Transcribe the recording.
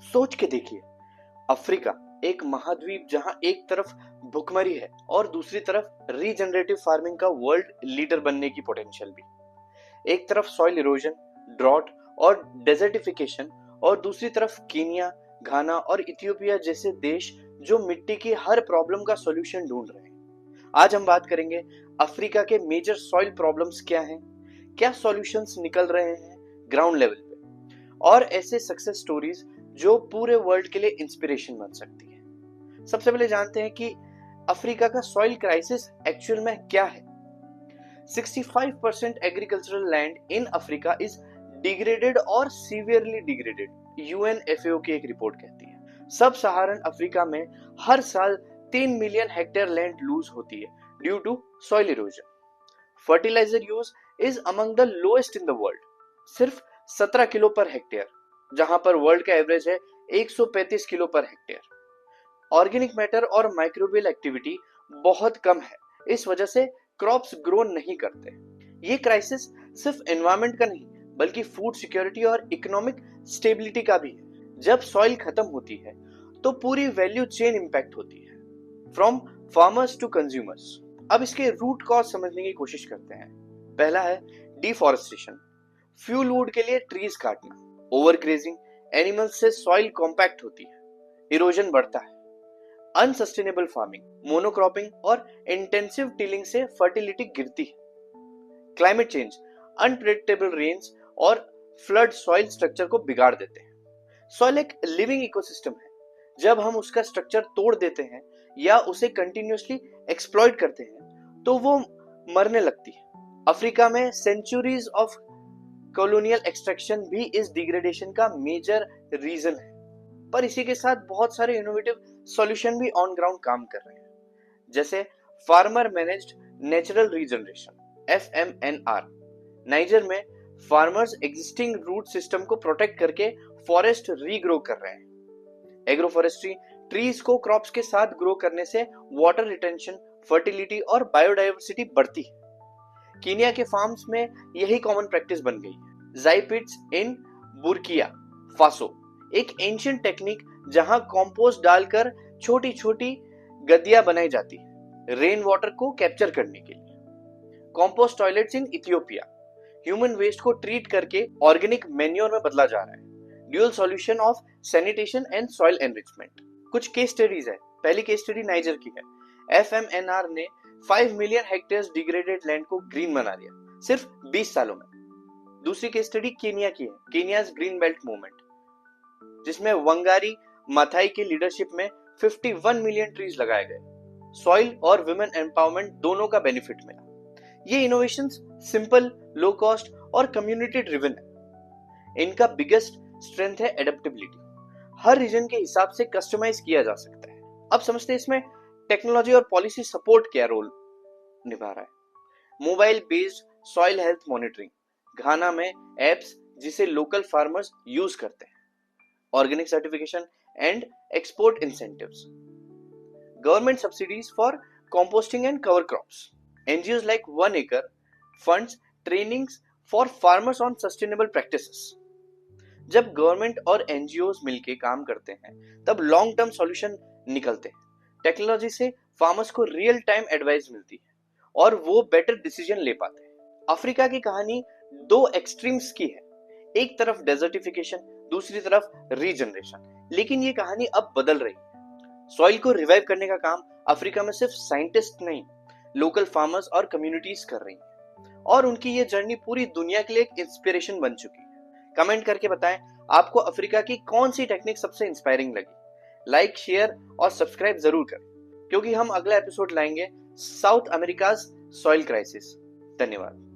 सोच के देखिए, अफ्रीका एक महाद्वीप जहां एक तरफ भुखमरी है और दूसरी तरफ रीजनरेटिव फार्मिंग का वर्ल्ड लीडर बनने की पोटेंशियल भी। एक तरफ सॉइल इरोजन, ड्रॉट और डेजर्टिफिकेशन और दूसरी तरफ कीनिया, घाना और इथियोपिया जैसे देश जो मिट्टी की हर प्रॉब्लम का सॉल्यूशन ढूंढ रहे हैं। आज हम बात करेंगे अफ्रीका के मेजर सॉइल प्रॉब्लम्स क्या हैं, क्या सॉल्यूशंस निकल रहे हैं ग्राउंड लेवल पे, और ऐसे सक्सेस स्टोरीज जो पूरे वर्ल्ड के लिए इंस्पिरेशन बन सकती है। सबसे पहले जानते हैं कि अफ्रीका का सॉइल क्राइसिस एक्चुअल में क्या है। 65% agricultural land in Africa is degraded और सीवियरली डिग्रेडेड, यूएनएफएओ की एक रिपोर्ट कहती है। सब सहारन अफ्रीका में हर साल 3 मिलियन हेक्टेयर लैंड लूज होती है due to soil erosion. Fertiliser use is among the lowest in the world, सिर्फ 17 किलो पर हेक्टेयर, जहां पर वर्ल्ड का एवरेज है 135 kilo per hectare. Organic matter और माइक्रोबियल एक्टिविटी बहुत कम है, इस वजह से क्रॉप्स ग्रो नहीं करते। ये क्राइसिस सिर्फ एनवायरनमेंट का नहीं बल्कि फूड सिक्योरिटी और इकोनॉमिक स्टेबिलिटी का भी है। जब सॉइल खत्म होती है तो पूरी वैल्यू चेन इंपैक्ट होती है, फ्रॉम फार्मर्स टू कंज्यूमर्स। अब इसके रूट कॉज समझने की कोशिश करते हैं। पहला है डिफॉरेस्टेशन, फ्यूल वुड के लिए ट्रीज काटना। ओवर ग्रेजिंग, एनिमल्स से सॉइल कॉम्पैक्ट होती है, इरोजन बढ़ता है। अनसस्टेनेबल फार्मिंग, मोनोक्रॉपिंग और इंटेंसिव टिलिंग से फर्टिलिटी गिरती है। क्लाइमेट चेंज, अनप्रेडिक्टेबल रेन्स और फ्लड सॉइल स्ट्रक्चर को बिगाड़ देते हैं। सॉइल एक लिविंग इकोसिस्टम है, जब हम उसका स्ट्रक्चर तोड़ देते हैं या उसे कंटिन्यूअसली एक्सप्लॉइट करते हैं तो वो मरने लगती है। अफ्रीका में सेंचुरीज ऑफ कॉलोनियल एक्सट्रैक्शन भी इस डिग्रेडेशन का मेजर रीजन है। पर इसी के साथ बहुत सारे इनोवेटिव सॉल्यूशन भी ऑन ग्राउंड काम कर रहे हैं, जैसे farmer managed natural regeneration, FMNR। Niger में फार्मर्स एग्जिस्टिंग रूट सिस्टम को प्रोटेक्ट करके फॉरेस्ट रीग्रो कर रहे हैं। एग्रोफॉरेस्ट्री, ट्रीज को क्रॉप्स के साथ ग्रो करने से वाटर रिटेंशन, फर्टिलिटी और बायोडाइवर्सिटी बढ़ती है। कीनिया के फार्म्स में यही कॉमन प्रैक्टिस बन गई है। जाइपिट्स इन बुर्किया फासो, एक एंशिएंट टेक्निक जहां कंपोस्ट डालकर छोटी छोटी गद्दियां बनाई जाती है रेन वाटर को कैप्चर करने के लिए। Compost toilets in Ethiopia, human waste को ट्रीट करके ऑर्गेनिक मैन्योर में बदला जा रहा है। Dual solution of sanitation and soil enrichment. कुछ केस स्टडीज है। पहली केस स्टडी नाइजर की है। FMNR ने 5 मिलियन हेक्टेयर डिग्रेडेड लैंड को ग्रीन बना दिया सिर्फ 20 सालों में। दूसरी केस स्टडी केनिया की है, केनियाज ग्रीन बेल्ट मूवमेंट, जिसमें वंगारी माथाई की लीडरशिप में 51 मिलियन ट्रीज लगाए गए। सॉइल और वुमेन एम्पावरमेंट दोनों का बेनिफिट मिला। ये इनोवेशंस सिंपल, लो कॉस्ट और कम्युनिटी ड्रिवन है। इनका बिगेस्ट स्ट्रेंथ है एडेप्टेबिलिटी, हर रीजन के हिसाब से कस्टमाइज किया जा सकता है। अब समझते हैं इसमें टेक्नोलॉजी और पॉलिसी सपोर्ट क्या रोल निभा रहा है। Mobile based soil health monitoring, Ghana में एप्स जिसे लोकल फार्मर्स यूज करते हैं। Organic certification and export incentives, government subsidies for composting and cover crops, NGOs like 1 acre funds trainings for farmers on sustainable practices। जब government और NGOs मिलके काम करते हैं तब लॉन्ग टर्म सॉल्यूशन निकलते हैं। टेक्नोलॉजी से फार्मर्स को रियल टाइम एडवाइस मिलती है और वो बेटर डिसीजन ले पाते हैं। अफ्रीका की कहानी दो एक्सट्रीम्स की है, एक तरफ डेजर्टिफिकेशन, दूसरी तरफ रीजनरेशन। लेकिन ये कहानी अब बदल रही है। सॉइल को रिवाइव करने का काम अफ्रीका में सिर्फ साइंटिस्ट नहीं, लोकल फार्मर्स और कम्युनिटीज कर रही हैं, और उनकी ये जर्नी पूरी दुनिया के लिए एक इंस्पिरेशन बन चुकी है। कमेंट करके बताएं आपको अफ्रीका की कौन सी टेक्निक सबसे इंस्पायरिंग लगी। लाइक, शेयर और सब्सक्राइब जरूर करें, क्योंकि हम अगला एपिसोड लाएंगे साउथ अमेरिकाज सॉइल क्राइसिस। धन्यवाद।